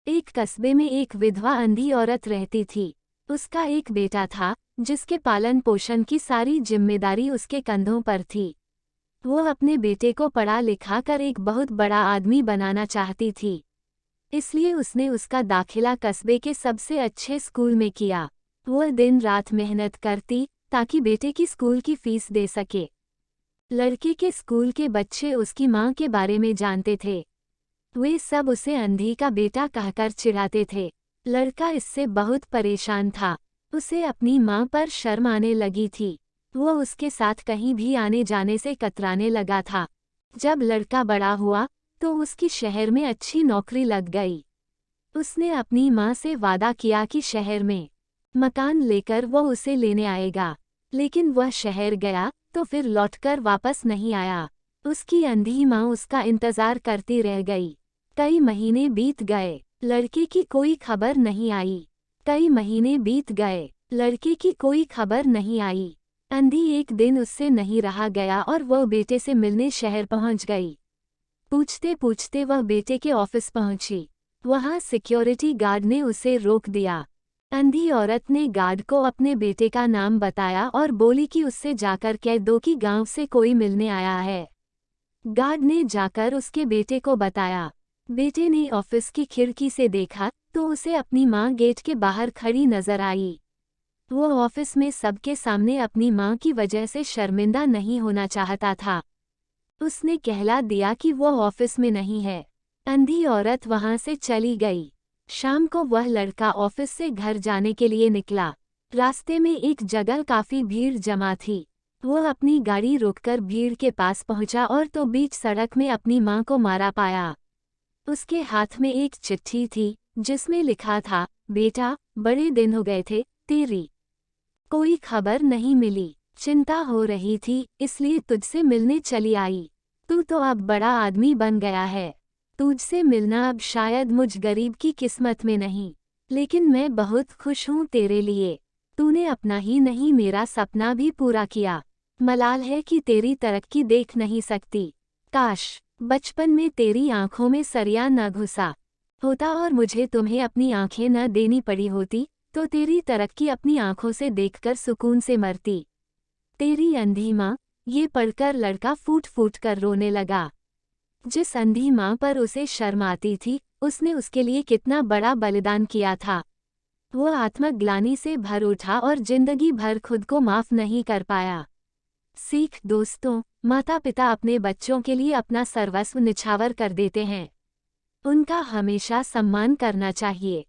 एक कस्बे में एक विधवा अंधी औरत रहती थी। उसका एक बेटा था, जिसके पालन पोषण की सारी जिम्मेदारी उसके कंधों पर थी। वो अपने बेटे को पढ़ा लिखा कर एक बहुत बड़ा आदमी बनाना चाहती थी। इसलिए उसने उसका दाखिला कस्बे के सबसे अच्छे स्कूल में किया। वह दिन रात मेहनत करती ताकि बेटे की स्कूल की फीस दे सके। लड़के के स्कूल के बच्चे उसकी माँ के बारे में जानते थे। वे सब उसे अंधी का बेटा कहकर चिढ़ाते थे। लड़का इससे बहुत परेशान था। उसे अपनी माँ पर शर्म आने लगी थी। वह उसके साथ कहीं भी आने जाने से कतराने लगा था। जब लड़का बड़ा हुआ तो उसकी शहर में अच्छी नौकरी लग गई। उसने अपनी माँ से वादा किया कि शहर में मकान लेकर वह उसे लेने आएगा। लेकिन वह शहर गया तो फिर लौटकर वापस नहीं आया। उसकी अंधी माँ उसका इंतजार करती रह गई। कई महीने बीत गए, लड़के की कोई खबर नहीं आई। कई महीने बीत गए, लड़के की कोई खबर नहीं आई। अंधी एक दिन उससे नहीं रहा गया और वह बेटे से मिलने शहर पहुंच गई। पूछते पूछते वह बेटे के ऑफिस पहुंची। वहां सिक्योरिटी गार्ड ने उसे रोक दिया। अंधी औरत ने गार्ड को अपने बेटे का नाम बताया और बोली कि उससे जाकर कह दो कि गांव से कोई मिलने आया है। गार्ड ने जाकर उसके बेटे को बताया। बेटे ने ऑफिस की खिड़की से देखा तो उसे अपनी माँ गेट के बाहर खड़ी नजर आई। वो ऑफिस में सबके सामने अपनी माँ की वजह से शर्मिंदा नहीं होना चाहता था। उसने कहला दिया कि वो ऑफिस में नहीं है। अंधी औरत वहां से चली गई। शाम को वह लड़का ऑफिस से घर जाने के लिए निकला। रास्ते में एक जगह काफी भीड़ जमा थी। वह अपनी गाड़ी रोककर भीड़ के पास पहुंचा और तो बीच सड़क में अपनी माँ को मारा पाया। उसके हाथ में एक चिट्ठी थी जिसमें लिखा था, बेटा, बड़े दिन हो गए थे, तेरी कोई खबर नहीं मिली। चिंता हो रही थी इसलिए तुझसे मिलने चली आई। तू तो अब बड़ा आदमी बन गया है। तुझसे मिलना अब शायद मुझ गरीब की किस्मत में नहीं, लेकिन मैं बहुत खुश हूँ तेरे लिए। तूने अपना ही नहीं मेरा सपना भी पूरा किया। मलाल है कि तेरी तरक्की देख नहीं सकती। काश बचपन में तेरी आंखों में सरिया न घुसा होता और मुझे तुम्हें अपनी आंखें न देनी पड़ी होती, तो तेरी तरक्की अपनी आंखों से देखकर सुकून से मरती। तेरी अंधी माँ। ये पढ़कर लड़का फूट फूट कर रोने लगा। जिस अंधी माँ पर उसे शर्म आती थी, उसने उसके लिए कितना बड़ा बलिदान किया था। वह आत्मग्लानि से भर उठा और जिंदगी भर खुद को माफ नहीं कर पाया। सीख दोस्तों, माता पिता अपने बच्चों के लिए अपना सर्वस्व निछावर कर देते हैं। उनका हमेशा सम्मान करना चाहिए।